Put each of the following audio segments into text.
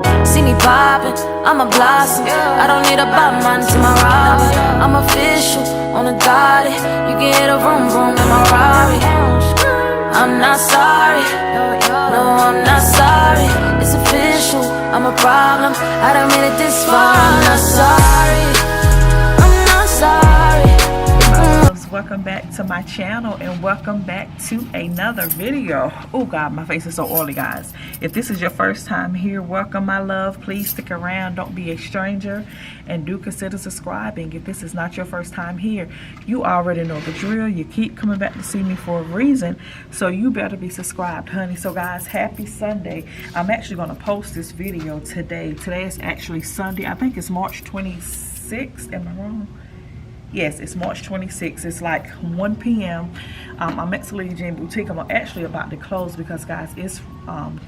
See me poppin', I'm a blossom. I don't need a bottom line to my Robin. I'm official on a Gotti. You can hit a vroom vroom in my Rari. I'm not sorry, no, I'm not sorry. It's official, I'm a problem. I done made it this far. I'm not sorry, I'm not sorry. My loves, welcome back to my channel and welcome back to another video. Oh God, my face is so oily, guys. If this is your first time here, welcome, my love. Please stick around, don't be a stranger, and do consider subscribing. If this is not your first time here, you already know the drill. You keep coming back to see me for a reason, so you better be subscribed, honey. So guys, happy Sunday. I'm actually going to post this video today. Today is actually Sunday. I think it's March 26th. Am I wrong? Yes, it's March 26th. It's like 1 p.m. I'm at Celia Jean Boutique. I'm actually about to close because, guys, it's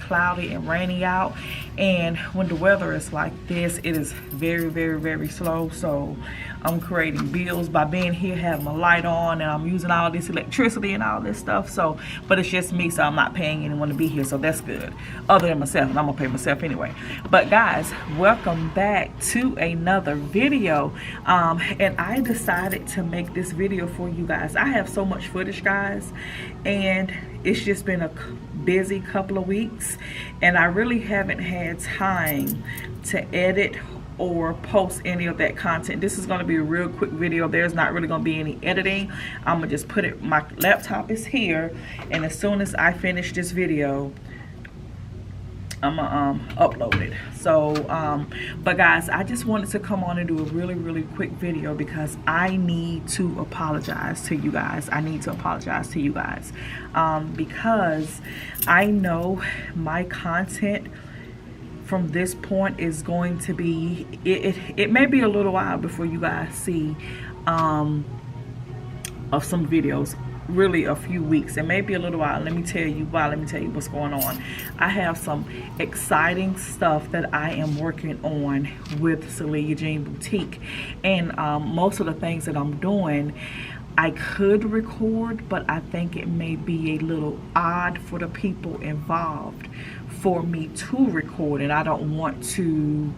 cloudy and rainy out. And when the weather is like this, it is very, very, very slow. So I'm creating bills by being here, having my light on, and I'm using all this electricity and all this stuff. So, but it's just me, so I'm not paying anyone to be here. So that's good, other than myself, and I'm gonna pay myself anyway. But guys, welcome back to another video. And I decided to make this video for you guys. I have so much footage, guys, and it's just been a busy couple of weeks, and I really haven't had time to edit or post any of that content. This is going to be a real quick video. There's not really going to be any editing. I'm gonna just put it, my laptop is here, and as soon as I finish this video, I'm gonna upload it. So but guys, I just wanted to come on and do a really quick video because I need to apologize to you guys. I need to apologize to you guys because I know my content from this point is going to be, it may be a little while before you guys see of some videos. Really a few weeks, and maybe a little while. Let me tell you why. Let me tell you what's going on. I have some exciting stuff that I am working on with Celia Jean Boutique, and most of the things that I'm doing I could record, but I think it may be a little odd for the people involved for me to record, and I don't want to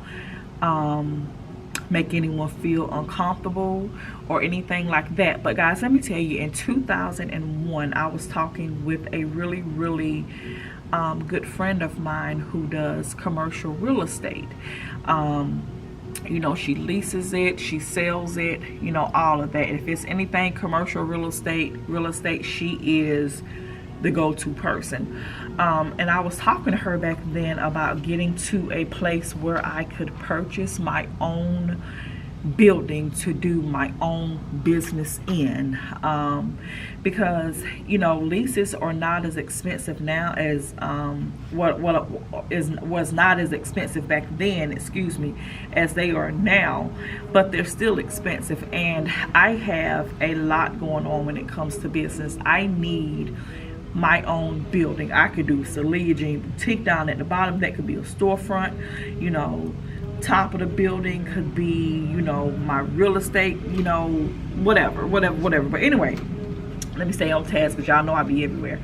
make anyone feel uncomfortable or anything like that. But guys, let me tell you, in 2001 I was talking with a really good friend of mine who does commercial real estate. You know, she leases it, she sells it, you know, all of that. If it's anything commercial real estate, she is the go-to person. And I was talking to her back then about getting to a place where I could purchase my own building to do my own business in, because, you know, leases are not as expensive now as was not as expensive back then, excuse me, as they are now, but they're still expensive. And I have a lot going on when it comes to business. I need my own building. I could do Celia Jean Boutique down at the bottom. That could be a storefront, you know. Top of the building could be, you know, my real estate, you know, whatever. But anyway, let me stay on task because y'all know I be everywhere.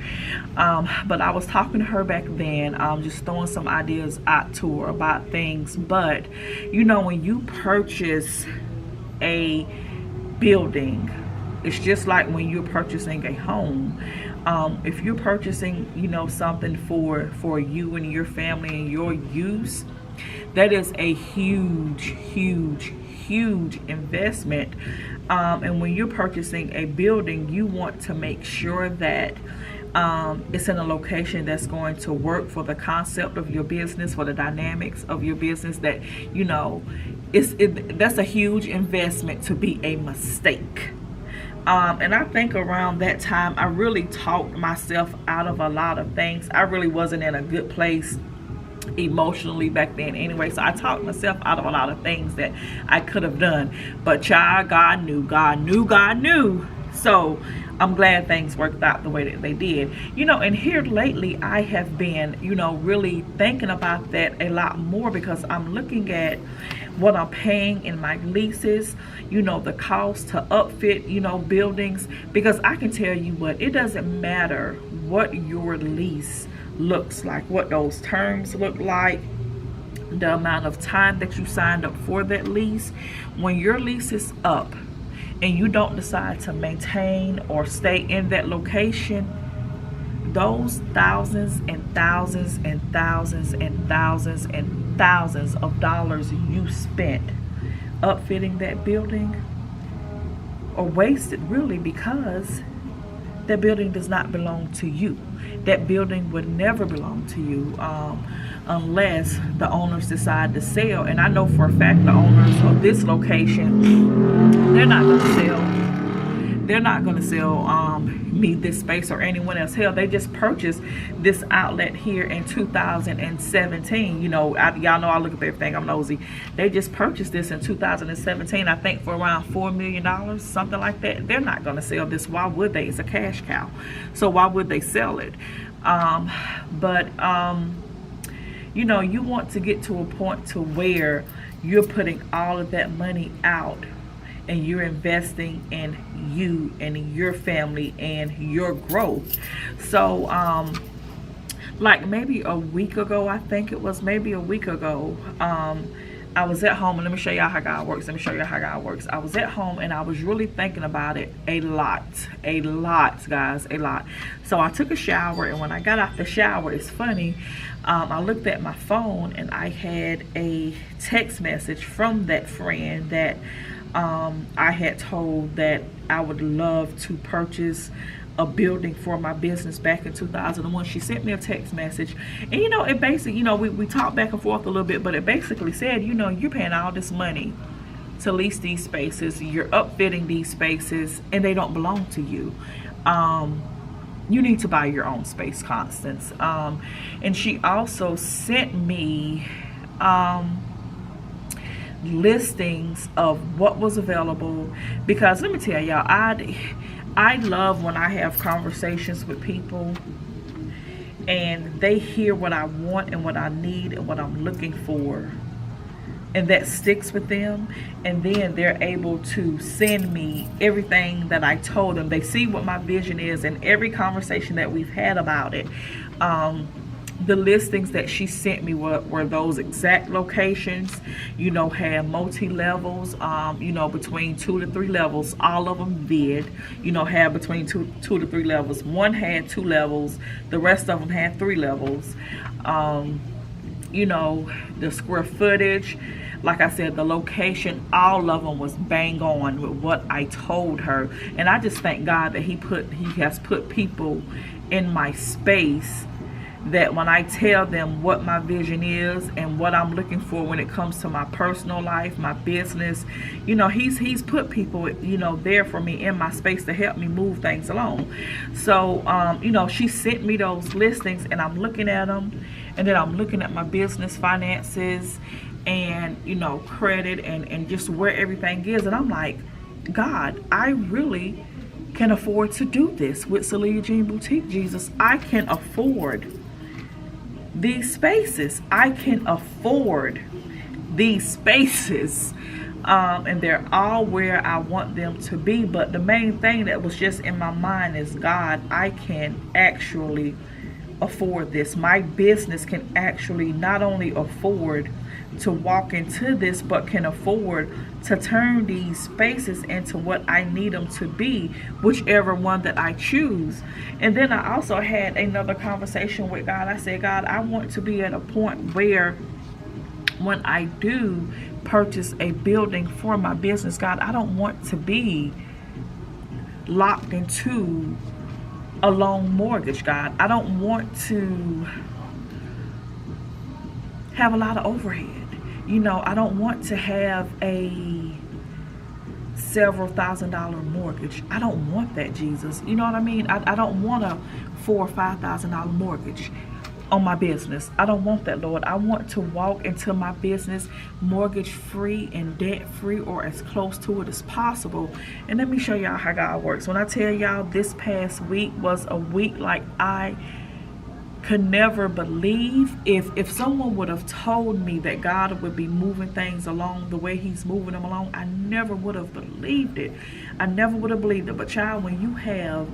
But I was talking to her back then, just throwing some ideas out to her about things. But you know, when you purchase a building, it's just like when you're purchasing a home. If you're purchasing, you know, something for you and your family and your use, that is a huge investment. And when you're purchasing a building, you want to make sure that it's in a location that's going to work for the concept of your business, for the dynamics of your business, that, you know, that's a huge investment to be a mistake. And I think around that time, I really talked myself out of a lot of things. I really wasn't in a good place emotionally back then anyway, so I talked myself out of a lot of things that I could have done. But child, God knew. So I'm glad things worked out the way that they did. You know, and here lately I have been, you know, really thinking about that a lot more, because I'm looking at what I'm paying in my leases, you know, the cost to upfit, you know, buildings. Because I can tell you what, it doesn't matter what your lease looks like, what those terms look like, the amount of time that you signed up for that lease. When your lease is up and you don't decide to maintain or stay in that location, those thousands and thousands and thousands and thousands and thousands of dollars you spent upfitting that building are wasted, really, because that building does not belong to you. That building would never belong to you unless the owners decide to sell. And I know for a fact the owners of this location, they're not going to sell. They're not going to sell me this space or anyone else. Hell, they just purchased this outlet here in 2017. You know, y'all know I look at everything. I'm nosy. They just purchased this in 2017, I think, for around $4 million, something like that. They're not going to sell this. Why would they? It's a cash cow. So why would they sell it? You know, you want to get to a point to where you're putting all of that money out and you're investing in you and your family and your growth. So like maybe a week ago, I think it was maybe a week ago, I was at home, and let me show y'all how God works. I was at home and I was really thinking about it a lot, guys, a lot. So I took a shower, and when I got out the shower, it's funny, I looked at my phone and I had a text message from that friend that I had told that I would love to purchase a building for my business back in 2001. She sent me a text message, and you know, it basically, you know, we talked back and forth a little bit, but it basically said, you know, you're paying all this money to lease these spaces, you're upfitting these spaces, and they don't belong to you. You need to buy your own space, Constance. And she also sent me listings of what was available, because let me tell y'all, I love when I have conversations with people and they hear what I want and what I need and what I'm looking for, and that sticks with them, and then they're able to send me everything that I told them. They see what my vision is, and every conversation that we've had about it, the listings that she sent me were those exact locations, you know, had multi-levels, you know, between 2 to 3 levels. All of them did, you know, had between two to 3 levels. One had 2 levels, the rest of them had 3 levels. You know, the square footage, like I said, the location, all of them was bang on with what I told her. And I just thank God that he has put people in my space that when I tell them what my vision is and what I'm looking for when it comes to my personal life, my business, you know, he's put people, you know, there for me in my space to help me move things along. So, you know, she sent me those listings, and I'm looking at them, and then I'm looking at my business finances and, you know, credit and just where everything is. And I'm like, God, I really can afford to do this with Celia Jean Boutique, Jesus. I can afford these spaces. I can afford these spaces, and they're all where I want them to be. But the main thing that was just in my mind is, God, I can actually afford this. My business can actually not only afford to walk into this, but can afford to turn these spaces into what I need them to be, whichever one that I choose. And then I also had another conversation with God. I said, God, I want to be at a point where when I do purchase a building for my business, God, I don't want to be locked into a long mortgage, God. I don't want to have a lot of overhead. You know, I don't want to have a several $1,000 mortgage. I don't want that, Jesus. You know what I mean? I don't want a $4,000 or $5,000 mortgage on my business. I don't want that, Lord. I want to walk into my business mortgage free and debt free, or as close to it as possible. And let me show y'all how God works. When I tell y'all, this past week was a week like I could never believe. If someone would have told me that God would be moving things along the way he's moving them along, I never would have believed it. I never would have believed it. But child, when you have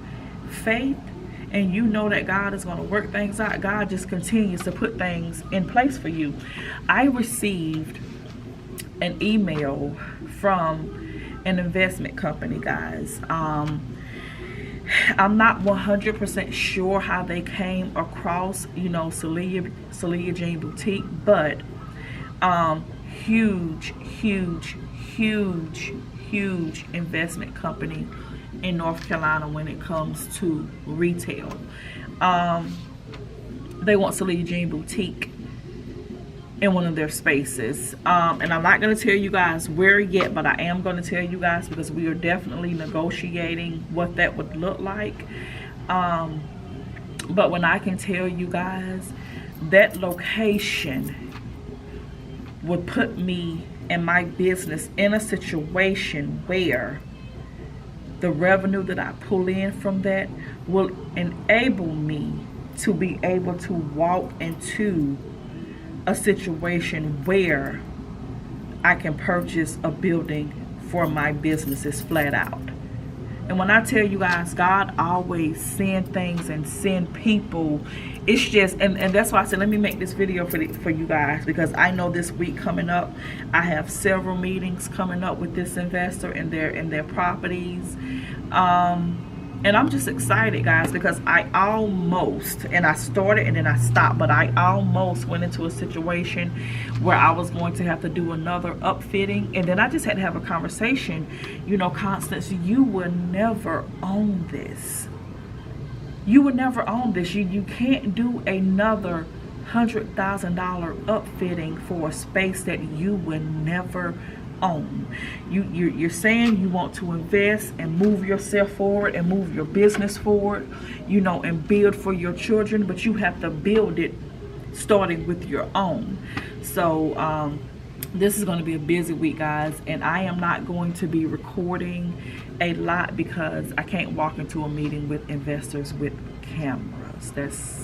faith and you know that God is going to work things out, God just continues to put things in place for you. I received an email from an investment company, guys. I'm not 100% sure how they came across, you know, Celia Jean Boutique, but huge investment company in North Carolina when it comes to retail. They want Celia Jean Boutique in one of their spaces, and I'm not going to tell you guys where yet, but I am going to tell you guys because we are definitely negotiating what that would look like. But when I can tell you guys, that location would put me and my business in a situation where the revenue that I pull in from that will enable me to be able to walk into a situation where I can purchase a building for my businesses flat out. And when I tell you guys, God always send things and send people. It's just, and that's why I said, let me make this video for you guys, because I know this week coming up, I have several meetings coming up with this investor and their properties. And I'm just excited, guys, because I almost, and I started and then I stopped, but I almost went into a situation where I was going to have to do another upfitting. And then I just had to have a conversation. You know, Constance, you will never own this. You would never own this. You can't do another $100,000 upfitting for a space that you would never own. You're saying you want to invest and move yourself forward and move your business forward, you know, and build for your children, but you have to build it starting with your own. So this is going to be a busy week, guys, and I am not going to be recording a lot because I can't walk into a meeting with investors with cameras. That's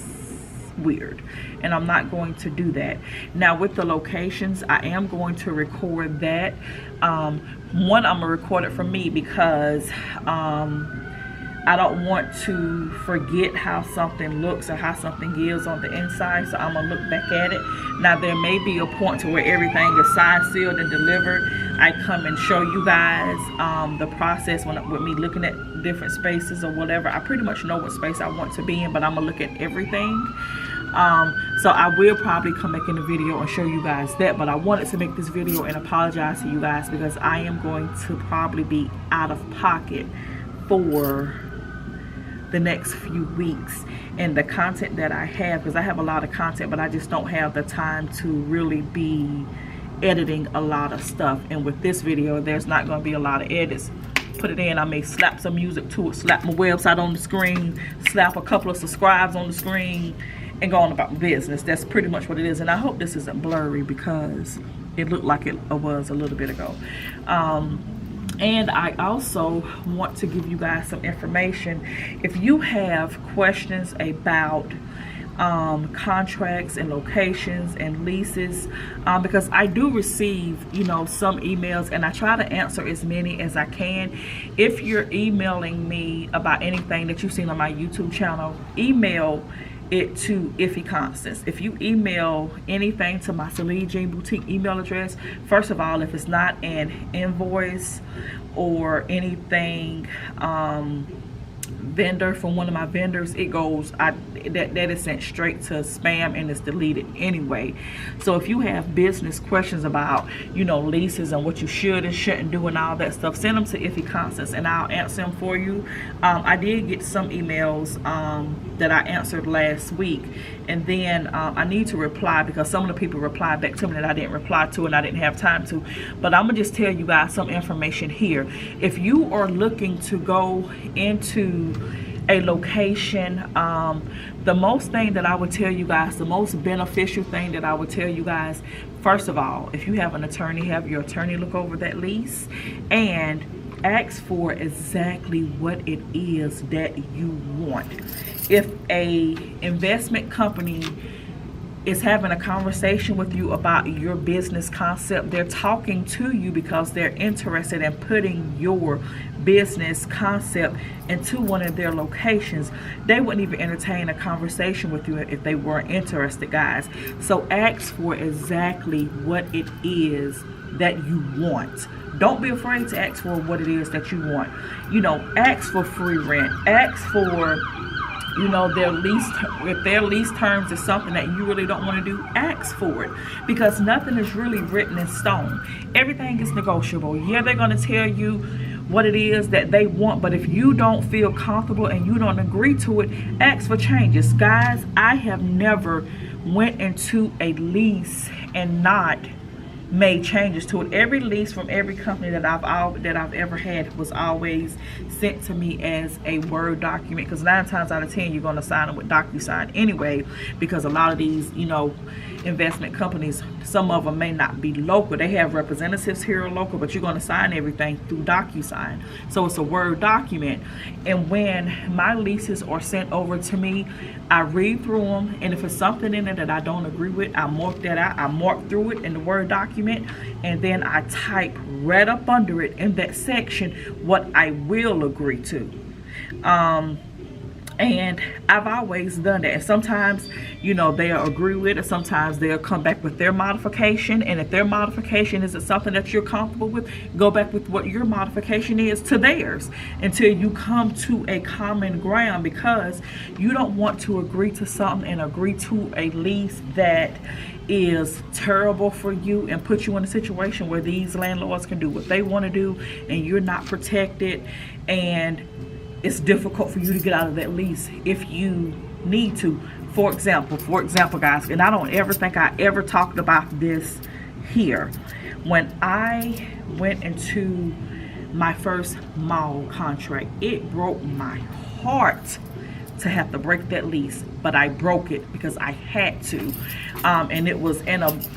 weird, and I'm not going to do that. Now with the locations, I am going to record that. One, I'm gonna record it for me because I don't want to forget how something looks or how something is on the inside, so I'm gonna look back at it. Now there may be a point to where everything is signed, sealed, and delivered. I come and show you guys the process with me looking at different spaces or whatever. I pretty much know what space I want to be in, but I'm gonna look at everything. So I will probably come back in the video and show you guys that, but I wanted to make this video and apologize to you guys because I am going to probably be out of pocket for the next few weeks, and the content that I have, because I have a lot of content, but I just don't have the time to really be editing a lot of stuff. And with this video, there's not going to be a lot of edits. Put it in, I may slap some music to it, slap my website on the screen, slap a couple of subscribes on the screen, and go on about my business. That's pretty much what it is. And I hope this isn't blurry because it looked like it was a little bit ago. And I also want to give you guys some information. If you have questions about contracts and locations and leases, because I do receive, you know, some emails, and I try to answer as many as I can. If you're emailing me about anything that you've seen on my YouTube channel, email it to Ify Constance. If you email anything to my Celia Jean Boutique email address, first of all, if it's not an invoice or anything vendor from one of my vendors, it goes, that is sent straight to spam and it's deleted anyway. So if you have business questions about, you know, leases and what you should and shouldn't do and all that stuff, send them to Ify Constance and I'll answer them for you. I did get some emails that I answered last week, and then I need to reply because some of the people replied back to me that I didn't reply to and I didn't have time to. But I'm gonna just tell you guys some information here. If you are looking to go into a location, the most thing that I would tell you guys, the most beneficial thing that I would tell you guys, first of all, if you have an attorney, have your attorney look over that lease and ask for exactly what it is that you want. If a investment company is having a conversation with you about your business concept. They're talking to you because they're interested in putting your business concept into one of their locations. They wouldn't even entertain a conversation with you if they weren't interested, guys. So ask for exactly what it is that you want. Don't be afraid to ask for what it is that you want. You know, ask for free rent. Ask for, you know, their lease. If their lease terms is something that you really don't want to do, ask for it, because nothing is really written in stone. Everything is negotiable. Yeah, they're going to tell you what it is that they want, but if you don't feel comfortable and you don't agree to it, ask for changes. Guys, I have never went into a lease and not made changes to it. Every lease from every company that I've ever had was always sent to me as a Word document, because 9 times out of 10 you're going to sign them with DocuSign anyway, because a lot of these, you know, investment companies, some of them may not be local. They have representatives here local, but you're going to sign everything through DocuSign. So it's a Word document. And when my leases are sent over to me, I read through them, and if it's something in it that I don't agree with, I mark that out. I mark through it in the Word document, and then I type right up under it in that section what I will agree to. And I've always done that. And sometimes, you know, they'll agree with it. Sometimes they'll come back with their modification. And if their modification isn't something that you're comfortable with, go back with what your modification is to theirs until you come to a common ground, because you don't want to agree to something and agree to a lease that is terrible for you and put you in a situation where these landlords can do what they want to do and you're not protected, and it's difficult for you to get out of that lease if you need to. For example, guys, and I don't ever think I ever talked about this here. When I went into my first mall contract, it broke my heart to have to break that lease, but I broke it because I had to, and it was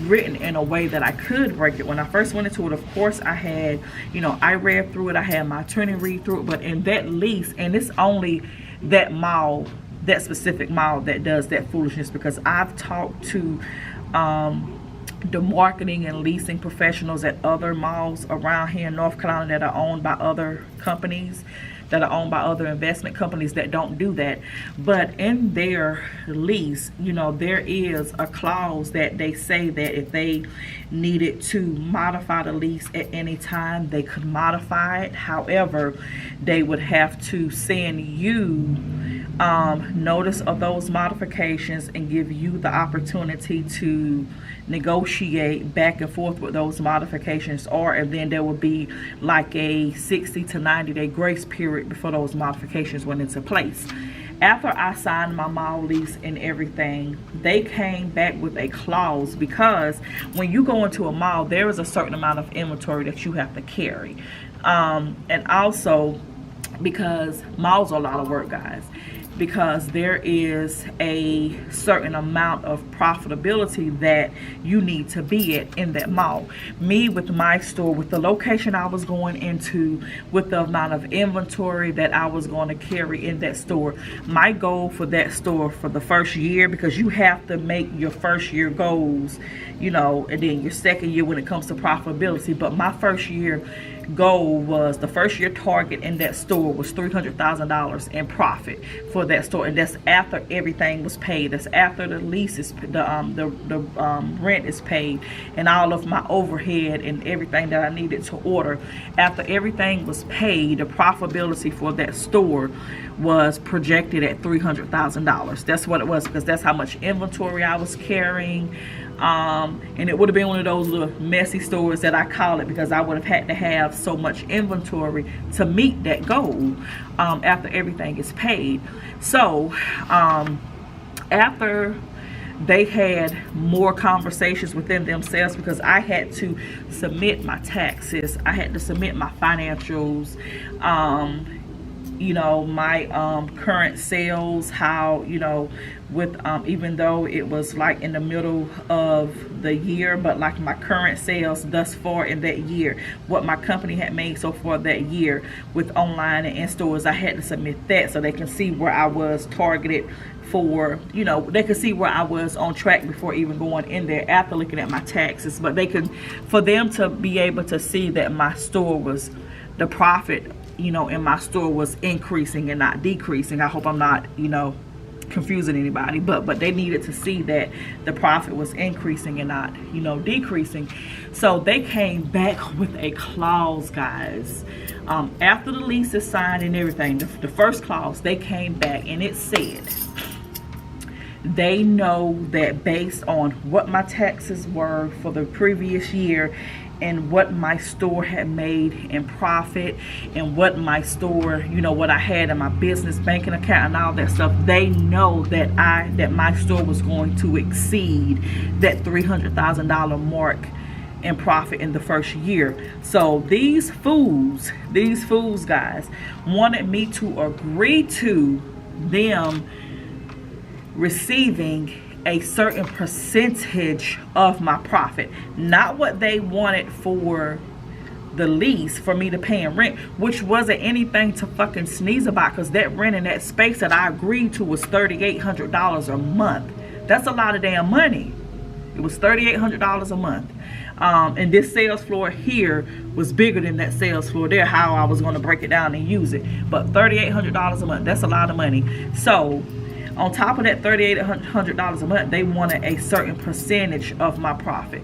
written in a way that I could break it. When I first went into it, of course, I had, you know, I read through it, I had my attorney read through it, but in that lease, and it's only that mall, that specific mall, that does that foolishness, because I've talked to the marketing and leasing professionals at other malls around here in North Carolina that are owned by other companies, that are owned by other investment companies that don't do that. But in their lease, you know, there is a clause that they say that if they needed to modify the lease at any time, they could modify it. However, they would have to send you notice of those modifications and give you the opportunity to negotiate back and forth with those modifications, and then there will be like a 60 to 90 day grace period before those modifications went into place. After I signed my mall lease and everything, they came back with a clause, because when you go into a mall, there is a certain amount of inventory that you have to carry, and also because malls are a lot of work, guys, because there is a certain amount of profitability that you need to be at in that mall. Me, with my store, with the location I was going into, with the amount of inventory that I was going to carry in that store, my goal for that store for the first year, because you have to make your first year goals, you know, and then your second year when it comes to profitability. But my first year goal was, the first year target in that store was $300,000 in profit for that store, and that's after everything was paid. That's after the lease is, the rent is paid, and all of my overhead and everything that I needed to order. After everything was paid, the profitability for that store was projected at $300,000. That's what it was, because that's how much inventory I was carrying. And it would have been one of those little messy stores that I call it, because I would have had to have so much inventory to meet that goal after everything is paid. So after they had more conversations within themselves, because I had to submit my taxes, I had to submit my financials, you know, my current sales, how, you know, with even though it was like in the middle of the year, but like my current sales thus far in that year, what my company had made so far that year with online and in stores, I had to submit that so they can see where I was targeted for, you know, they could see where I was on track before even going in there after looking at my taxes. But they could, for them to be able to see that my store was, the profit, you know, in my store was increasing and not decreasing. I hope I'm not, you know, confusing anybody, but they needed to see that the profit was increasing and not, you know, decreasing. So they came back with a clause, guys. After the lease is signed and everything, the first clause, they came back and it said they know that based on what my taxes were for the previous year and what my store had made in profit and what my store, you know, what I had in my business banking account and all that stuff, they know that my store was going to exceed that $300,000 mark in profit in the first year. So these fools guys wanted me to agree to them receiving a certain percentage of my profit, not what they wanted for the lease for me to pay in rent, which wasn't anything to fucking sneeze about, because that rent in that space that I agreed to was $3,800 a month. That's a lot of damn money. It was $3,800 a month. And this sales floor here was bigger than that sales floor there, how I was going to break it down and use it. But $3,800 a month, that's a lot of money. So on top of that $3,800 a month, they wanted a certain percentage of my profit.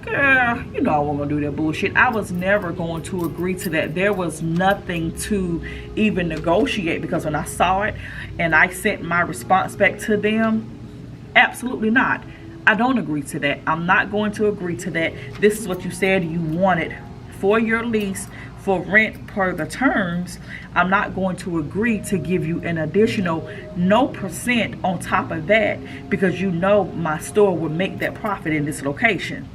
Girl, you know I wasn't gonna do that bullshit. I was never going to agree to that. There was nothing to even negotiate, because when I saw it and I sent my response back to them, absolutely not. I don't agree to that. I'm not going to agree to that. This is what you said you wanted for your lease, for rent per the terms. I'm not going to agree to give you an additional no percent on top of that, because you know my store would make that profit in this location.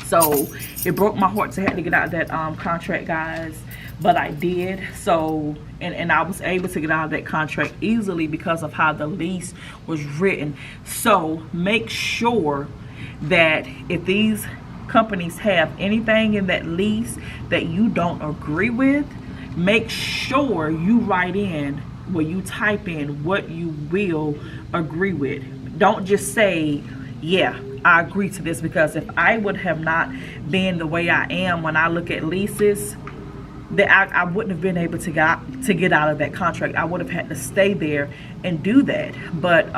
So it broke my heart to have to get out of that contract, guys, but I did. So and I was able to get out of that contract easily because of how the lease was written. So make sure that if these companies have anything in that lease that you don't agree with, make sure you write in, where you type in what you will agree with. Don't just say, yeah, I agree to this, because if I would have not been the way I am when I look at leases, that I wouldn't have been able to get out of that contract. I would have had to stay there and do that. But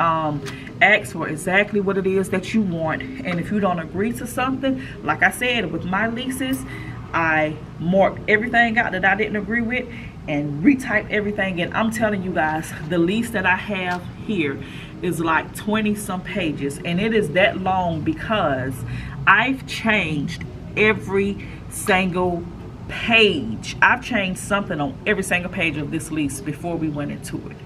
ask for exactly what it is that you want. And if you don't agree to something, like I said, with my leases, I marked everything out that I didn't agree with and retyped everything in. I'm telling you guys, the lease that I have here is like 20 some pages, and it is that long because I've changed every single page. I've changed something on every single page of this lease before we went into it.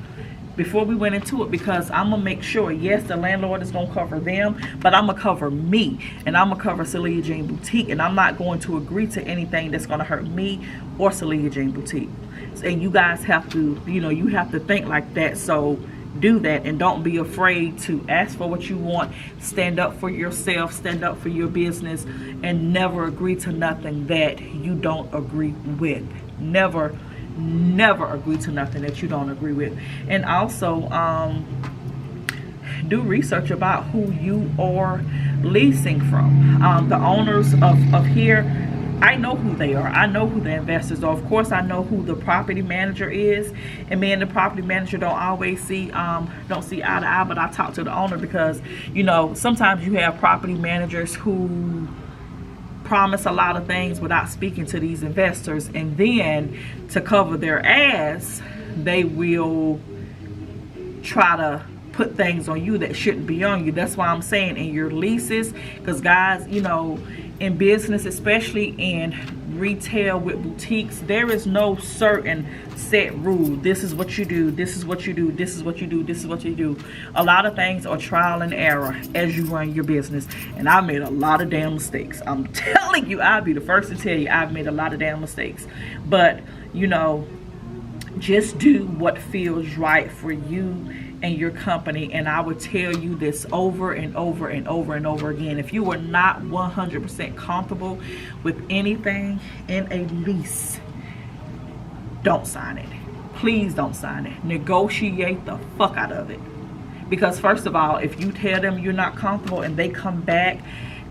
Because I'm gonna make sure, yes, the landlord is gonna cover them, but I'm gonna cover me, and I'm gonna cover Celia Jean Boutique, and I'm not going to agree to anything that's gonna hurt me or Celia Jean Boutique. And you guys have to, you know, you have to think like that. So do that, and don't be afraid to ask for what you want. Stand up for yourself, stand up for your business, and never agree to nothing that you don't agree with. Never agree to nothing that you don't agree with. And also do research about who you are leasing from. The owners of here, I know who they are. I know who the investors are. Of course, I know who the property manager is. And me and the property manager don't always see eye to eye, but I talk to the owner, because, you know, sometimes you have property managers who promise a lot of things without speaking to these investors, and then to cover their ass, they will try to put things on you that shouldn't be on you. That's why I'm saying in your leases, because guys, you know, in business, especially in retail with boutiques, there is no certain set rule. This is what you do, this is what you do, this is what you do, this is what you do. A lot of things are trial and error as you run your business, and I made a lot of damn mistakes. I'm telling you, I'll be the first to tell you I've made a lot of damn mistakes. But you know, just do what feels right for you and your company. And I would tell you this over and over and over and over again. If you are not 100% comfortable with anything in a lease, don't sign it. Please don't sign it. Negotiate the fuck out of it. Because first of all, if you tell them you're not comfortable and they come back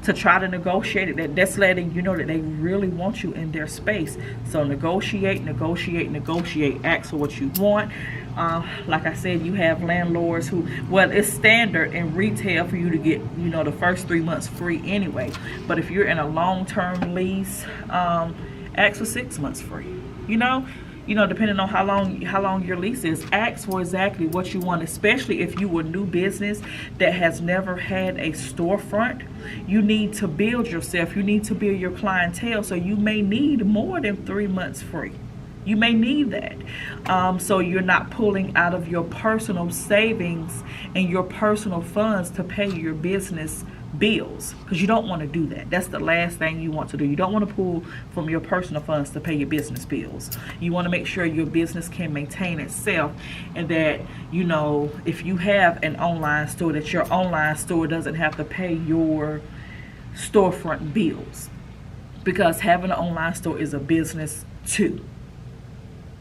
to try to negotiate it, that's letting you know that they really want you in their space. So negotiate, negotiate, negotiate. Ask for what you want. Like I said, you have landlords who, well, it's standard in retail for you to get, you know, the first 3 months free anyway. But if you're in a long-term lease, ask for 6 months free. You know, depending on how long your lease is, ask for exactly what you want, especially if you were new business that has never had a storefront. You need to build yourself. You need to build your clientele. So you may need more than 3 months free. You may need that. So you're not pulling out of your personal savings and your personal funds to pay your business bills, because you don't want to do that. That's the last thing you want to do. You don't want to pull from your personal funds to pay your business bills. You want to make sure your business can maintain itself, and that, you know, if you have an online store, that your online store doesn't have to pay your storefront bills, because having an online store is a business too.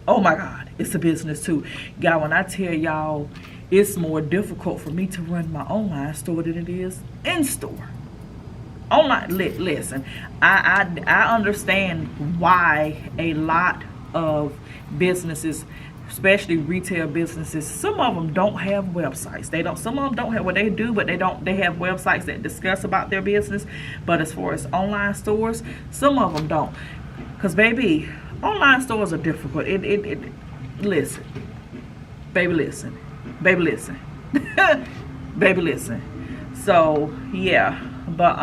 Oh my God, it's a business too. God, when I tell y'all, it's more difficult for me to run my online store than it is in store. Online, listen, I understand why a lot of businesses, especially retail businesses, some of them don't have websites. Some of them don't have what they do, but they have websites that discuss about their business. But as far as online stores, some of them don't. Because baby, online stores are difficult. Listen, baby, listen. Baby, listen. Baby, listen. So yeah, but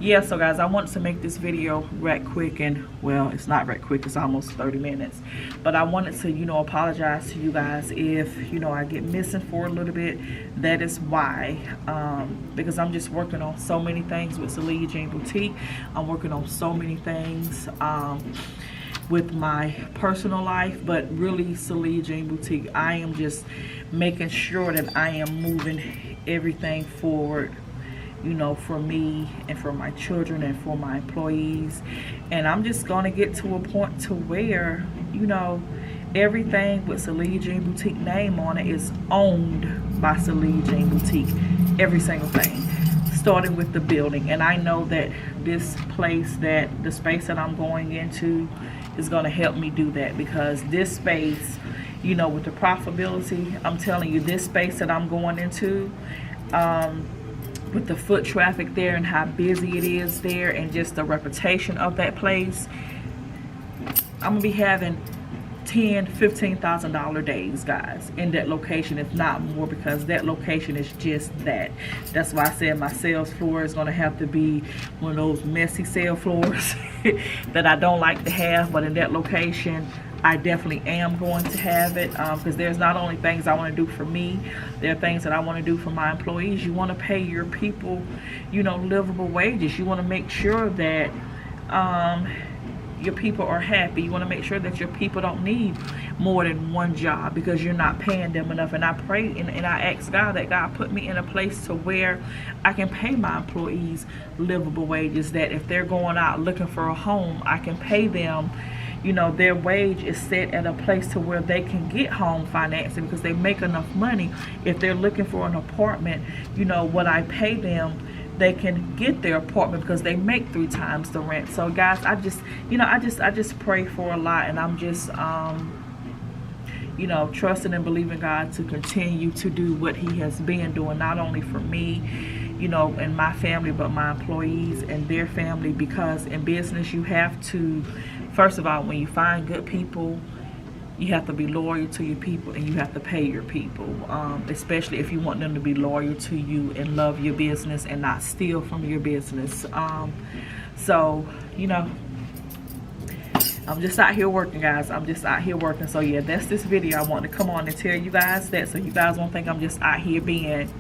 yeah, so guys, I wanted to make this video right quick, and well, it's not right quick, it's almost 30 minutes, but I wanted to, you know, apologize to you guys if, you know, I get missing for a little bit. That is why, because I'm just working on so many things with Celia Jean Boutique. I'm working on so many things with my personal life, but really Celia Jean Boutique, I am just making sure that I am moving everything forward, you know, for me and for my children and for my employees. And I'm just gonna get to a point to where, you know, everything with Celia Jean Boutique name on it is owned by Celia Jean Boutique. Every single thing, starting with the building. And I know that this place, that the space that I'm going into, is going to help me do that, because this space, you know, with the profitability, I'm telling you, this space that I'm going into, with the foot traffic there and how busy it is there and just the reputation of that place, I'm gonna be having $10,000-$15,000 days, guys, in that location, if not more, because that location is just that. That's why I said my sales floor is going to have to be one of those messy sales floors that I don't like to have, but in that location I definitely am going to have it, because there's not only things I want to do for me, there are things that I want to do for my employees. You want to pay your people, you know, livable wages. You want to make sure that your people are happy. You want to make sure that your people don't need more than one job because you're not paying them enough. And I pray and I ask God that God put me in a place to where I can pay my employees livable wages, that if they're going out looking for a home, I can pay them, you know, their wage is set at a place to where they can get home financing, because they make enough money. If they're looking for an apartment, you know, what I pay them, they can get their apartment because they make 3 times the rent. So guys, I just, you know, I just pray for a lot, and I'm just you know, trusting and believing God to continue to do what he has been doing, not only for me, you know, and my family, but my employees and their family. Because in business, you have to, first of all, when you find good people, you have to be loyal to your people, and you have to pay your people, especially if you want them to be loyal to you and love your business and not steal from your business. So, you know, I'm just out here working, guys. I'm just out here working. So yeah, that's this video. I want to come on and tell you guys that, so you guys won't think I'm just out here being,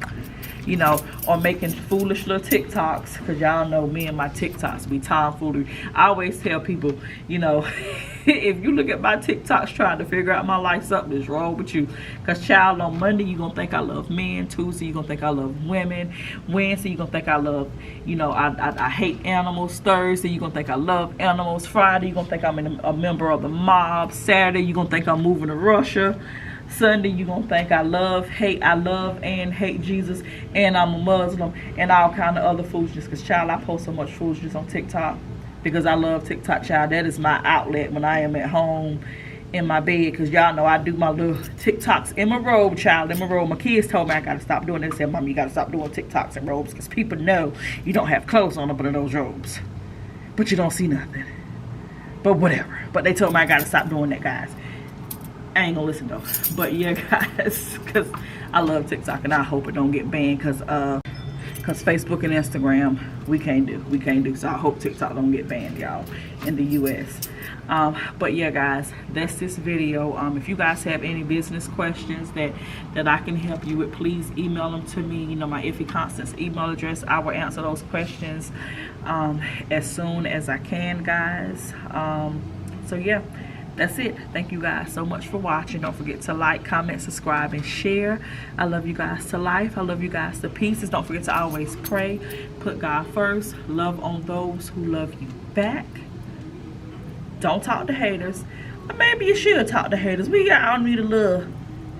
you know, or making foolish little TikToks, because y'all know me and my TikToks be tomfoolery. I always tell people, you know, if you look at my TikToks trying to figure out my life, something is wrong with you. Because child, on Monday you're gonna think I love men, Tuesday you're gonna think I love women, Wednesday you're gonna think I love, you know, I hate animals, Thursday you're gonna think I love animals, Friday you're gonna think I'm a member of the mob, Saturday you're gonna think I'm moving to Russia, Sunday you're gonna think I love and hate Jesus, and I'm a Muslim, and all kind of other foolishness. Because child, I post so much foolishness on TikTok because I love TikTok, child. That is my outlet when I am at home in my bed, because y'all know I do my little TikToks in my robe, child, in my robe. My kids told me I gotta stop doing it. They said, Mom, you gotta stop doing TikToks in robes, because people know you don't have clothes on up under those robes, but you don't see nothing. But whatever. But they told me I gotta stop doing that, guys. I ain't gonna listen though. But yeah, guys, because I love TikTok, and I hope it don't get banned, because Facebook and Instagram we can't do. So I hope TikTok don't get banned, y'all, in the US. But yeah, guys, that's this video. If you guys have any business questions that I can help you with, please email them to me. You know, my Ify Constance email address. I will answer those questions as soon as I can, guys. So yeah, that's it. Thank you guys so much for watching. Don't forget to like, comment, subscribe, and share. I love you guys to life. I love you guys to pieces. Don't forget to always pray. Put God first. Love on those who love you back. Don't talk to haters. Or maybe you should talk to haters. We all need a little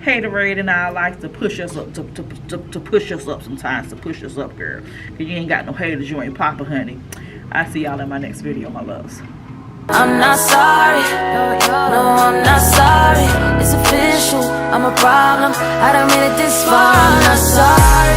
haterade in our life to push us up, to push us up sometimes, to push us up, girl. Because you ain't got no haters. You ain't Papa, honey. I'll see y'all in my next video, my loves. I'm not sorry, no, I'm not sorry. It's official, I'm a problem. I done made it this far. I'm not sorry.